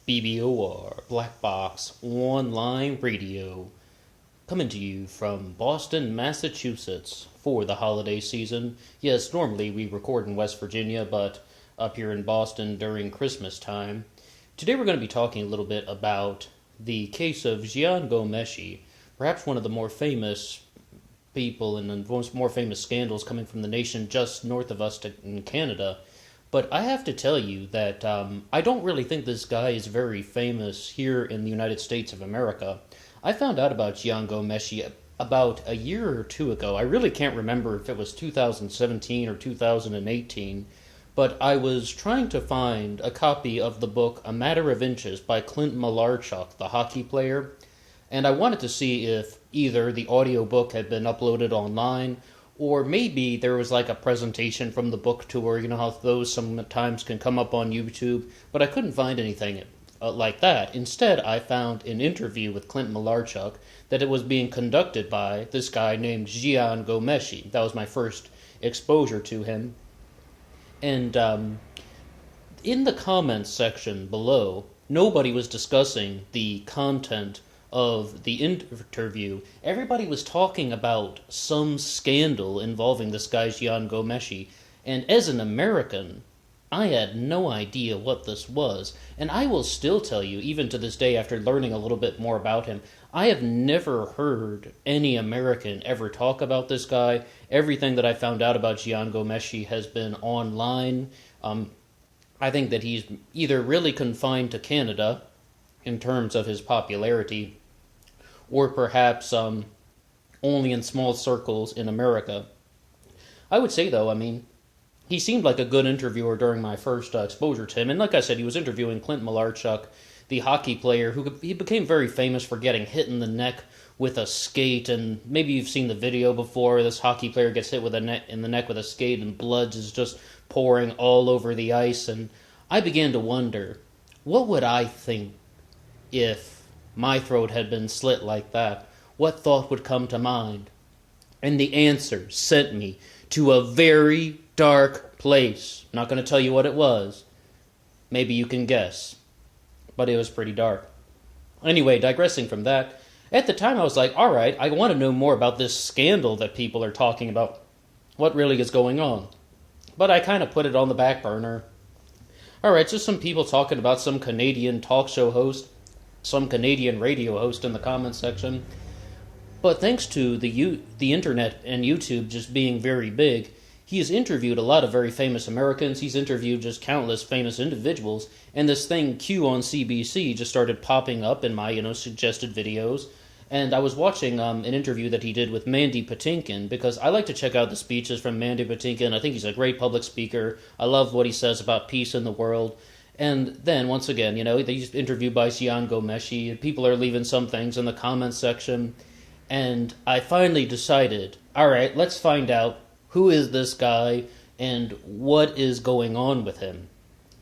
BBOR, Black Box Online Radio, coming to you from Boston, Massachusetts for the holiday season. Yes, normally we record in West Virginia, but up here in Boston during Christmas time. Today we're going to be talking a little bit about the case of Jian Ghomeshi, perhaps one of the more famous people and the more famous scandals coming from the nation just north of us in Canada. But I have to tell you that I don't really think this guy is very famous here in the United States of America. I found out about Jian Ghomeshi about a year or two ago. I really can't remember if it was 2017 or 2018, but I was trying to find a copy of the book A Matter of Inches by Clint Malarchuk, the hockey player, and I wanted to see if either the audiobook had been uploaded online or maybe there was like a presentation from the book tour. You know how those sometimes can come up on YouTube, but I couldn't find anything like that. Instead, I found an interview with Clint Malarchuk that it was being conducted by this guy named Jian Ghomeshi. That was my first exposure to him. And in the comments section below, nobody was discussing the content of the interview. Everybody was talking about some scandal involving this guy Jian Ghomeshi, and as an American, I had no idea what this was. And I will still tell you, even to this day after learning a little bit more about him, I have never heard any American ever talk about this guy. Everything that I found out about Jian Ghomeshi has been online. I think that he's either really confined to Canada in terms of his popularity, or perhaps only in small circles in America. I would say, though, he seemed like a good interviewer during my first exposure to him. And like I said, he was interviewing Clint Malarchuk, the hockey player, he became very famous for getting hit in the neck with a skate. And maybe you've seen the video before. This hockey player gets hit in the neck with a skate and blood is just pouring all over the ice. And I began to wonder, what would I think if my throat had been slit like that? What thought would come to mind? And the answer sent me to a very dark place. I'm not going to tell you what it was. Maybe you can guess. But it was pretty dark. Anyway, digressing from that, at the time I was like, alright, I want to know more about this scandal that people are talking about. What really is going on? But I kind of put it on the back burner. Alright, just some people talking about some Canadian talk show host, some Canadian radio host in the comments section. But thanks to the internet and YouTube just being very big, he has interviewed a lot of very famous Americans. He's interviewed just countless famous individuals. And this thing, Q on CBC, just started popping up in my, suggested videos. And I was watching an interview that he did with Mandy Patinkin, because I like to check out the speeches from Mandy Patinkin. I think he's a great public speaker. I love what he says about peace in the world. And then, once again, he's interviewed by Jian Ghomeshi. People are leaving some things in the comments section. And I finally decided, all right, let's find out who is this guy and what is going on with him.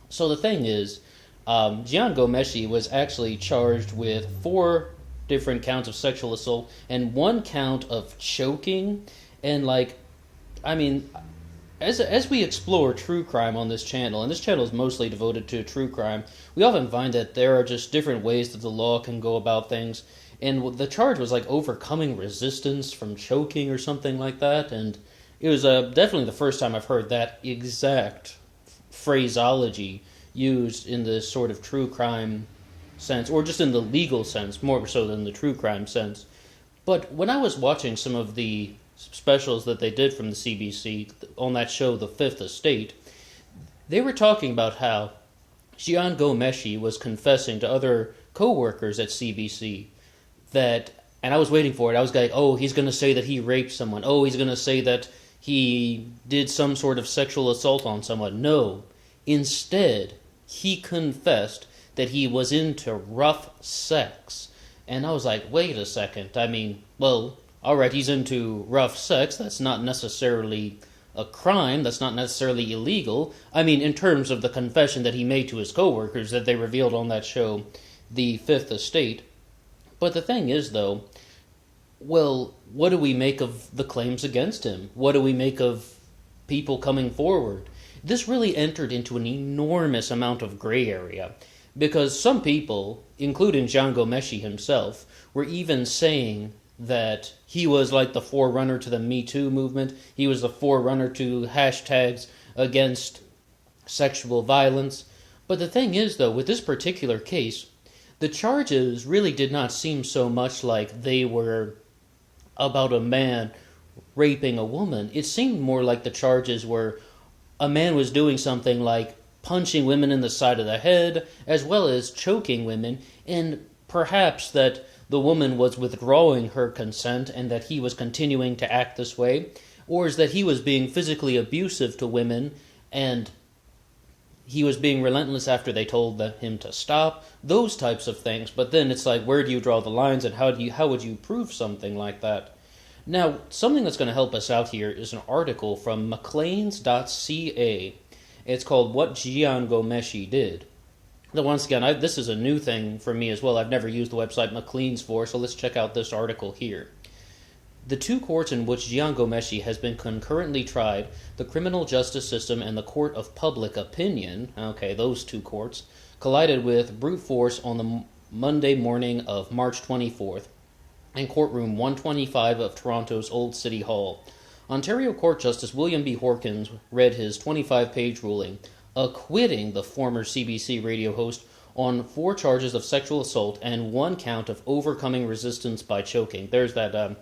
So the thing is, Jian Ghomeshi was actually charged with 4 different counts of sexual assault and 1 count of choking. And as we explore true crime on this channel, and this channel is mostly devoted to true crime, we often find that there are just different ways that the law can go about things. And the charge was like overcoming resistance from choking or something like that. And it was definitely the first time I've heard that exact phraseology used in this sort of true crime sense, or just in the legal sense, more so than the true crime sense. But when I was watching some of the specials that they did from the CBC on that show, The Fifth Estate, they were talking about how Jian Ghomeshi was confessing to other co-workers at CBC that, and I was waiting for it, I was like, oh, he's going to say that he raped someone, oh, he's going to say that he did some sort of sexual assault on someone. No. Instead, he confessed that he was into rough sex. And I was like, wait a second. Alright, he's into rough sex. That's not necessarily a crime. That's not necessarily illegal. In terms of the confession that he made to his coworkers that they revealed on that show, The Fifth Estate. But the thing is, though, well, what do we make of the claims against him? What do we make of people coming forward? This really entered into an enormous amount of gray area. Because some people, including Jian Ghomeshi himself, were even saying that he was like the forerunner to the Me Too movement. He was the forerunner to hashtags against sexual violence. But the thing is, though, with this particular case, the charges really did not seem so much like they were about a man raping a woman. It seemed more like the charges were a man was doing something like punching women in the side of the head, as well as choking women, and perhaps that the woman was withdrawing her consent and that he was continuing to act this way, or is that he was being physically abusive to women and he was being relentless after they told him to stop, those types of things. But then it's like, where do you draw the lines, and how would you prove something like that? Now, something that's going to help us out here is an article from Maclean's.ca. It's called What Jian Ghomeshi Did. Now, once again, this is a new thing for me as well. I've never used the website Maclean's for, so let's check out this article here. The two courts in which Jian Ghomeshi has been concurrently tried, the criminal justice system and the court of public opinion, okay, those two courts, collided with brute force on the Monday morning of March 24th in courtroom 125 of Toronto's Old City Hall. Ontario Court Justice William B. Horkins read his 25-page ruling, acquitting the former CBC radio host on 4 charges of sexual assault and 1 count of overcoming resistance by choking. There's that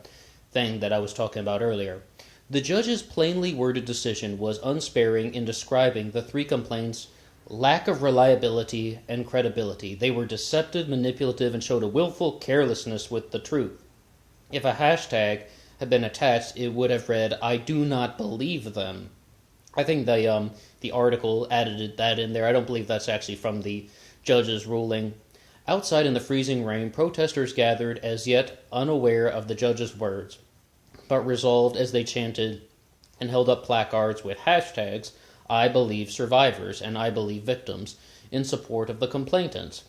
thing that I was talking about earlier. The judge's plainly worded decision was unsparing in describing the 3 complaints' lack of reliability and credibility. They were deceptive, manipulative, and showed a willful carelessness with the truth. If a hashtag had been attached, it would have read, "I do not believe them." I think the article added that in there. I don't believe that's actually from the judge's ruling. Outside in the freezing rain, protesters gathered as yet unaware of the judge's words, but resolved as they chanted and held up placards with hashtags, "I believe survivors" and "I believe victims," in support of the complainants.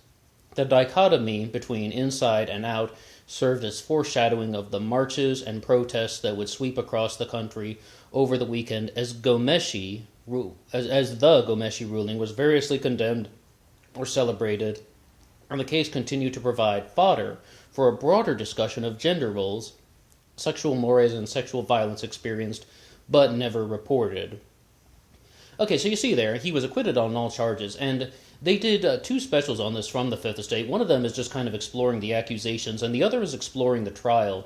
The dichotomy between inside and out served as foreshadowing of the marches and protests that would sweep across the country over the weekend as the Ghomeshi ruling was variously condemned or celebrated, and the case continued to provide fodder for a broader discussion of gender roles, sexual mores, and sexual violence experienced but never reported. Okay, so you see there, he was acquitted on all charges, and they did 2 specials on this from the Fifth Estate. One of them is just kind of exploring the accusations, and the other is exploring the trial.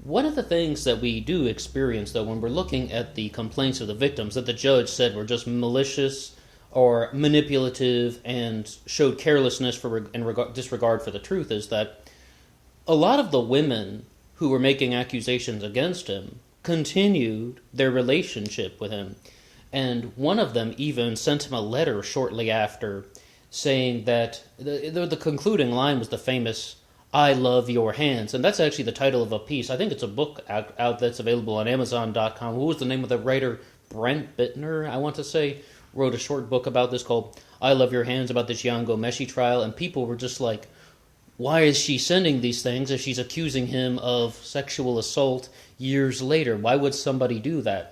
One of the things that we do experience, though, when we're looking at the complaints of the victims that the judge said were just malicious or manipulative and showed carelessness and disregard for the truth, is that a lot of the women who were making accusations against him continued their relationship with him. And one of them even sent him a letter shortly after saying that the concluding line was the famous, "I love your hands." And that's actually the title of a piece. I think it's a book out that's available on Amazon.com. What was the name of the writer? Brent Bittner, I want to say, wrote a short book about this called "I Love Your Hands," about the Jian Ghomeshi trial. And people were just like, why is she sending these things if she's accusing him of sexual assault years later? Why would somebody do that?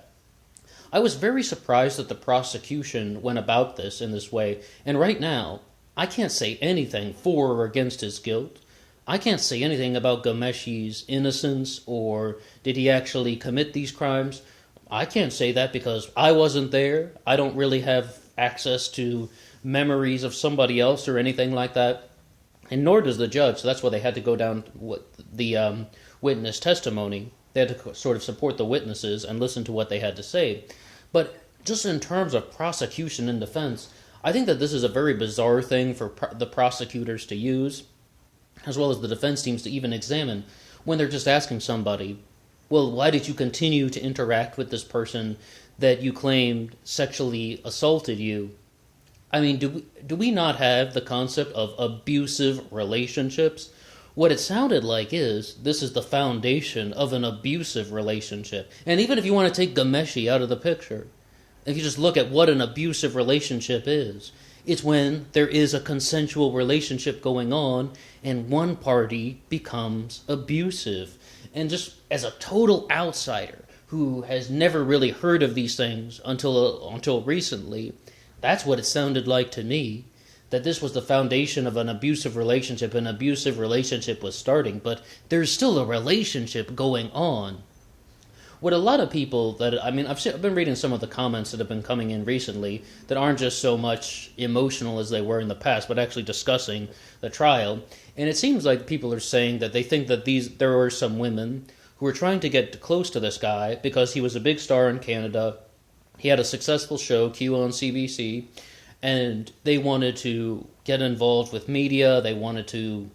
I was very surprised that the prosecution went about this in this way, and right now, I can't say anything for or against his guilt. I can't say anything about Ghomeshi's innocence, or did he actually commit these crimes. I can't say that because I wasn't there. I don't really have access to memories of somebody else or anything like that, and nor does the judge, so that's why they had to go down the witness testimony. They had to sort of support the witnesses and listen to what they had to say. But just in terms of prosecution and defense, I think that this is a very bizarre thing for the prosecutors to use, as well as the defense teams to even examine, when they're just asking somebody, well, why did you continue to interact with this person that you claimed sexually assaulted you? I mean, do we not have the concept of abusive relationships? What it sounded like is, this is the foundation of an abusive relationship. And even if you want to take Ghomeshi out of the picture, if you just look at what an abusive relationship is, it's when there is a consensual relationship going on and one party becomes abusive. And just as a total outsider who has never really heard of these things until recently, that's what it sounded like to me. that this was the foundation of an abusive relationship was starting, but there's still a relationship going on. What a lot of people I've been reading some of the comments that have been coming in recently that aren't just so much emotional as they were in the past, but actually discussing the trial. And it seems like people are saying that they think that there were some women who were trying to get close to this guy because he was a big star in Canada. He had a successful show, Q on CBC, and they wanted to get involved with media. They wanted to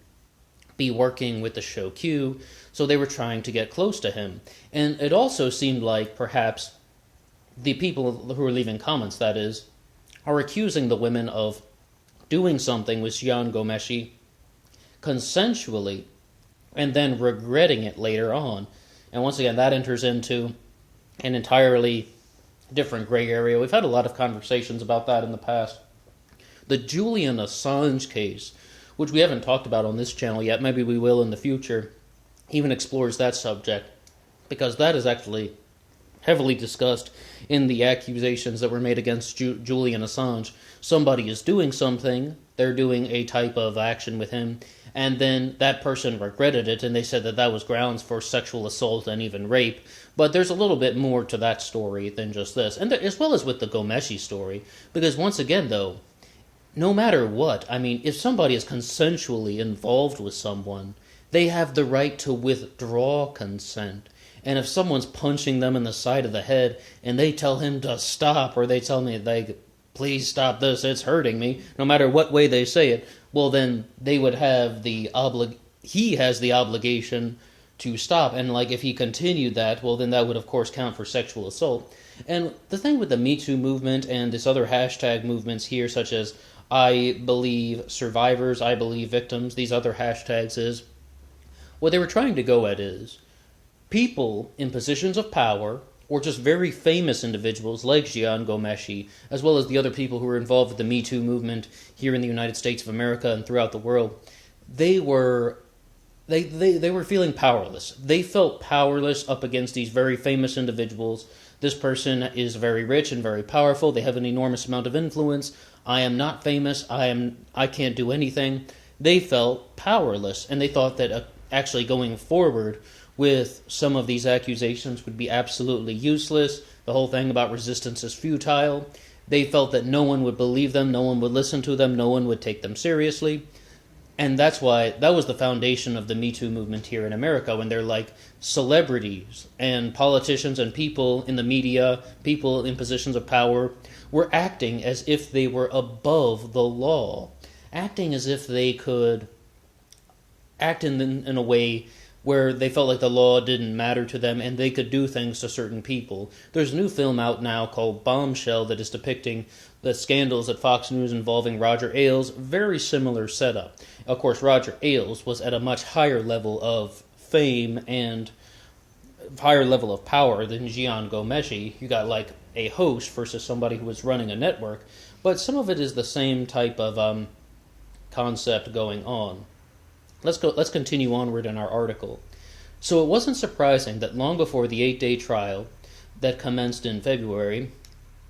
be working with the show Q, so they were trying to get close to him. And it also seemed like perhaps the people who are leaving comments, that is, are accusing the women of doing something with Jian Ghomeshi consensually and then regretting it later on. And once again, that enters into an entirely different gray area. We've had a lot of conversations about that in the past. The Julian Assange case, which we haven't talked about on this channel yet, maybe we will in the future, even explores that subject, because that is actually heavily discussed in the accusations that were made against Julian Assange. Somebody is doing something, they're doing a type of action with him, and then that person regretted it, and they said that that was grounds for sexual assault and even rape. But there's a little bit more to that story than just this, and as well as with the Ghomeshi story, because once again, though, no matter what, if somebody is consensually involved with someone, they have the right to withdraw consent. And if someone's punching them in the side of the head and they tell him to stop, or they tell me, please stop this, it's hurting me, no matter what way they say it, well then they would have he has the obligation to stop. And if he continued that, well then that would of course count for sexual assault. And the thing with the Me Too movement and this other hashtag movements here, such as I believe survivors, I believe victims, these other hashtags, is what they were trying to go at is people in positions of power, or just very famous individuals like Jian Ghomeshi, as well as the other people who were involved with the Me Too movement here in the United States of America and throughout the world, they were feeling powerless. They felt powerless up against these very famous individuals. This person is very rich and very powerful. They have an enormous amount of influence. I am not famous. I can't do anything. They felt powerless, and they thought that actually going forward with some of these accusations would be absolutely useless. The whole thing about resistance is futile. They felt that no one would believe them, no one would listen to them, no one would take them seriously. And that's why that was the foundation of the Me Too movement here in America, when they're like celebrities and politicians and people in the media, people in positions of power, were acting as if they were above the law, acting as if they could act in a way where they felt like the law didn't matter to them and they could do things to certain people. There's a new film out now called Bombshell that is depicting the scandals at Fox News involving Roger Ailes. Very similar setup. Of course, Roger Ailes was at a much higher level of fame and higher level of power than Jian Ghomeshi. You got like a host versus somebody who was running a network, but some of it is the same type of concept going on. Let's continue onward in our article. So it wasn't surprising that long before the 8-day trial that commenced in February,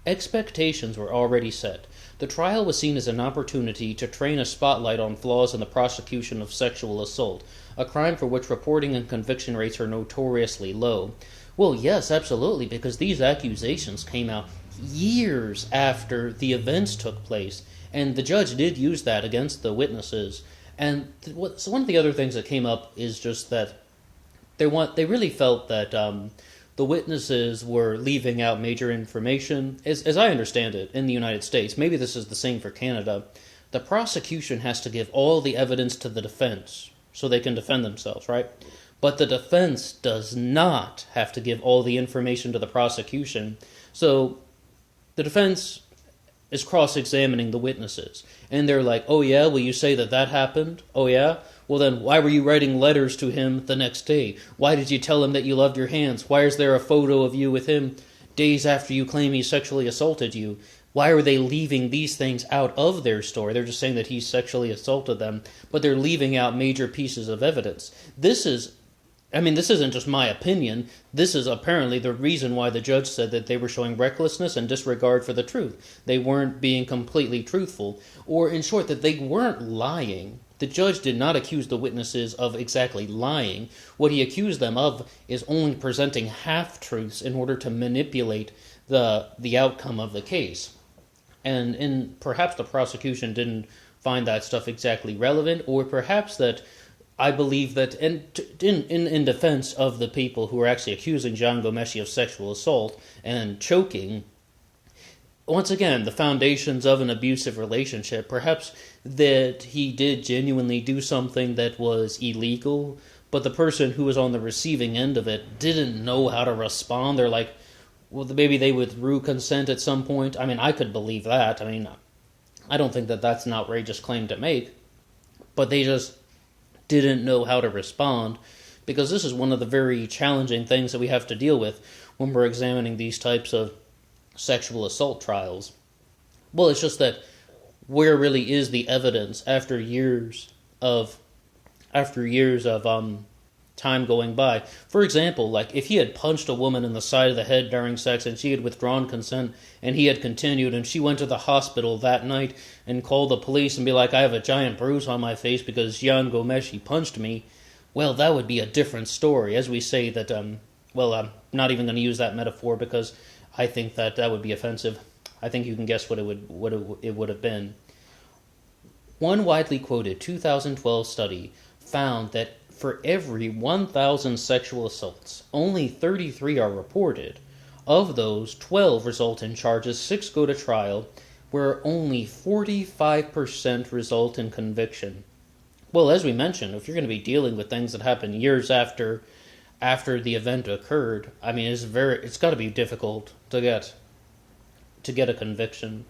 expectations were already set. The trial was seen as an opportunity to train a spotlight on flaws in the prosecution of sexual assault, a crime for which reporting and conviction rates are notoriously low. Well, yes, absolutely, because these accusations came out years after the events took place, and the judge did use that against the witnesses. And so one of the other things that came up is just that they really felt that the witnesses were leaving out major information. As I understand it, in the United States, maybe this is the same for Canada, the prosecution has to give all the evidence to the defense so they can defend themselves, right? But the defense does not have to give all the information to the prosecution. So the defense is cross-examining the witnesses. And they're like, oh yeah, will you say that happened? Oh yeah? Well then, why were you writing letters to him the next day? Why did you tell him that you loved your hands? Why is there a photo of you with him days after you claim he sexually assaulted you? Why are they leaving these things out of their story? They're just saying that he sexually assaulted them, but they're leaving out major pieces of evidence. This is I mean, this isn't just my opinion. This is apparently the reason why the judge said that they were showing recklessness and disregard for the truth. They weren't being completely truthful, or in short, that they weren't lying. The judge did not accuse the witnesses of exactly lying. What he accused them of is only presenting half-truths in order to manipulate the outcome of the case. And perhaps the prosecution didn't find that stuff exactly relevant, or perhaps that I believe that in defense of the people who are actually accusing Jian Ghomeshi of sexual assault and choking, once again, the foundations of an abusive relationship, perhaps that he did genuinely do something that was illegal, but the person who was on the receiving end of it didn't know how to respond. They're like, well, maybe they withdrew consent at some point. I mean, I could believe that. I mean, I don't think that that's an outrageous claim to make, but they just didn't know how to respond, because this is one of the very challenging things that we have to deal with when we're examining these types of sexual assault trials. Well, it's just that where really is the evidence after years of time going by? For example, like if he had punched a woman in the side of the head during sex and she had withdrawn consent and he had continued and she went to the hospital that night and called the police and be like, I have a giant bruise on my face because Jian Ghomeshi punched me, well, that would be a different story. As we say that, I'm not even going to use that metaphor because I think that would be offensive. I think you can guess what it would have been. One widely quoted 2012 study found that for every 1,000 sexual assaults, only 33 are reported. Of those, 12 result in charges, 6 go to trial, where only 45% result in conviction. Well, as we mentioned, if you're going to be dealing with things that happen years after the event occurred, I mean, it's got to be difficult to get a conviction.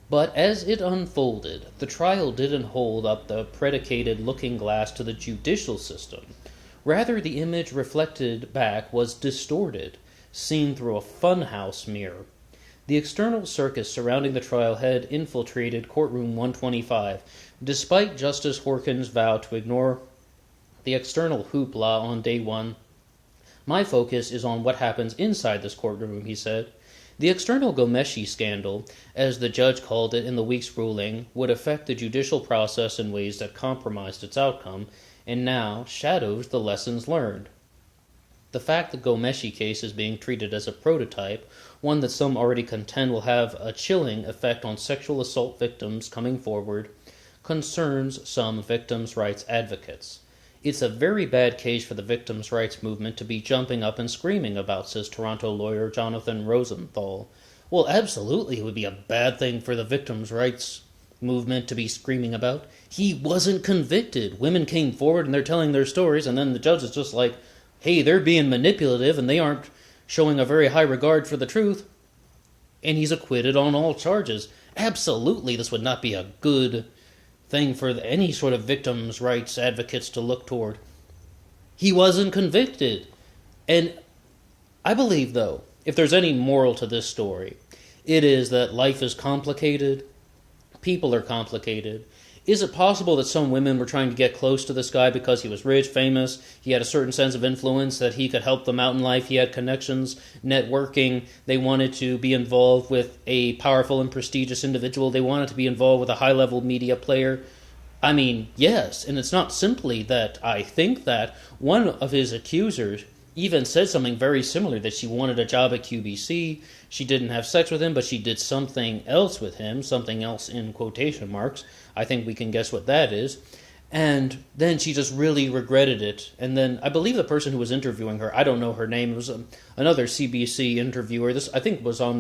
But as it unfolded, the trial didn't hold up the predicated looking glass to the judicial system. Rather, the image reflected back was distorted, seen through a funhouse mirror. The external circus surrounding the trial had infiltrated courtroom 125, despite Justice Horkin's vow to ignore the external hoopla on day one. My focus is on what happens inside this courtroom, he said. The external Ghomeshi scandal, as the judge called it in the week's ruling, would affect the judicial process in ways that compromised its outcome, and now shadows the lessons learned. The fact the Ghomeshi case is being treated as a prototype, one that some already contend will have a chilling effect on sexual assault victims coming forward, concerns some victims' rights advocates. It's a very bad case for the victims' rights movement to be jumping up and screaming about, says Toronto lawyer Jonathan Rosenthal. Well, absolutely it would be a bad thing for the victims' rights movement to be screaming about. He wasn't convicted. Women came forward and they're telling their stories, and then the judge is just like, hey, they're being manipulative and they aren't showing a very high regard for the truth. And he's acquitted on all charges. Absolutely, this would not be a good thing for any sort of victims' rights advocates to look toward. He wasn't convicted. And I believe, though, if there's any moral to this story, it is that life is complicated, people are complicated. Is it possible that some women were trying to get close to this guy because he was rich, famous, he had a certain sense of influence, that he could help them out in life, he had connections, networking, they wanted to be involved with a powerful and prestigious individual, they wanted to be involved with a high-level media player? I mean, yes, and it's not simply that I think that. One of his accusers even said something very similar, that she wanted a job at QVC, she didn't have sex with him, but she did something else with him, something else in quotation marks. I think we can guess what that is. And then she just really regretted it. And then I believe the person who was interviewing her, I don't know her name, it was another CBC interviewer. This, I think, was on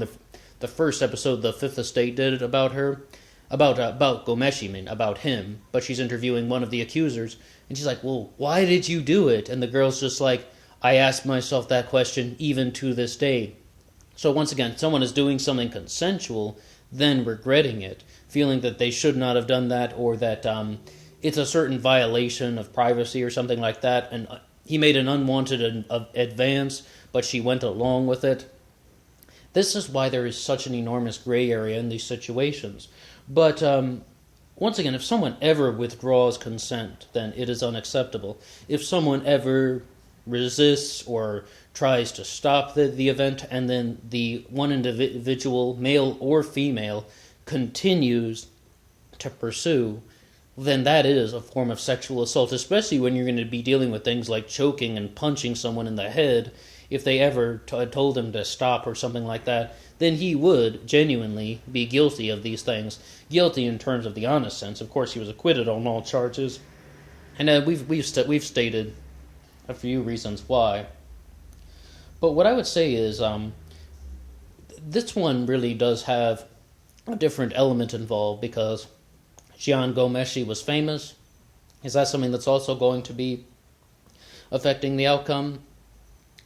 the first episode the Fifth Estate did about her, about Ghomeshi, about him. But she's interviewing one of the accusers, and she's like, well, why did you do it? And the girl's just like, I ask myself that question even to this day. So once again, someone is doing something consensual, then regretting it, feeling that they should not have done that, or that it's a certain violation of privacy or something like that, and he made an unwanted advance, but she went along with it. This is why there is such an enormous gray area in these situations. But once again, if someone ever withdraws consent, then it is unacceptable. If someone ever resists or tries to stop the event, and then the one individual, male or female, continues to pursue, then that is a form of sexual assault, especially when you're going to be dealing with things like choking and punching someone in the head. If they ever told him to stop or something like that, then he would genuinely be guilty of these things. Guilty in terms of the honest sense. Of course, he was acquitted on all charges, and we've stated a few reasons why. But what I would say is, this one really does have a different element involved, because Jian Ghomeshi was famous. Is that something that's also going to be affecting the outcome?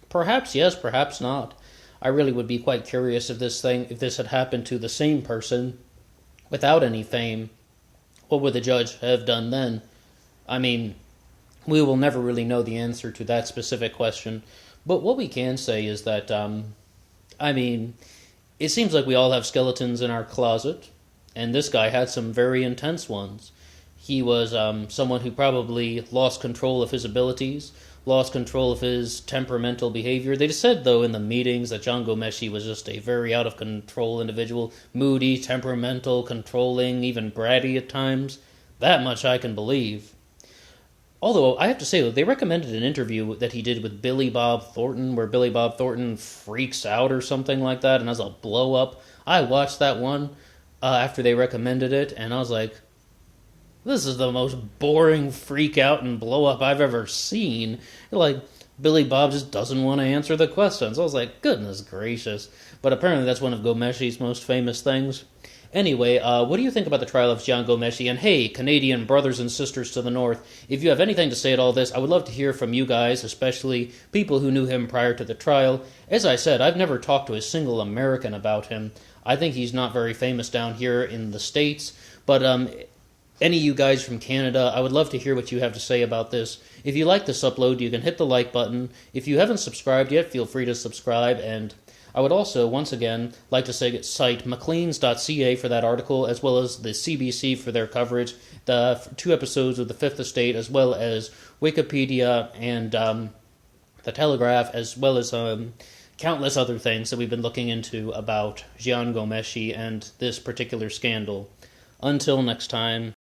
Perhaps yes, perhaps not. I really would be quite curious if this had happened to the same person without any fame. What would the judge have done then? I mean, we will never really know the answer to that specific question. But what we can say is that, it seems like we all have skeletons in our closet, and this guy had some very intense ones. He was someone who probably lost control of his abilities, lost control of his temperamental behavior. They just said, though, in the meetings that Jian Ghomeshi was just a very out-of-control individual, moody, temperamental, controlling, even bratty at times. That much I can believe. Although, I have to say, they recommended an interview that he did with Billy Bob Thornton, where Billy Bob Thornton freaks out or something like that and has a blow-up. I watched that one after they recommended it, and I was like, this is the most boring freak out and blow-up I've ever seen. Like, Billy Bob just doesn't want to answer the questions. I was like, goodness gracious. But apparently that's one of Ghomeshi's most famous things. Anyway, what do you think about the trial of Jian Ghomeshi? And hey, Canadian brothers and sisters to the north, if you have anything to say at all this, I would love to hear from you guys, especially people who knew him prior to the trial. As I said, I've never talked to a single American about him. I think he's not very famous down here in the States, but any of you guys from Canada, I would love to hear what you have to say about this. If you like this upload, you can hit the like button. If you haven't subscribed yet, feel free to subscribe, and I would also, once again, like to cite macleans.ca for that article, as well as the CBC for their coverage, the 2 episodes of The Fifth Estate, as well as Wikipedia and The Telegraph, as well as countless other things that we've been looking into about Jian Ghomeshi and this particular scandal. Until next time.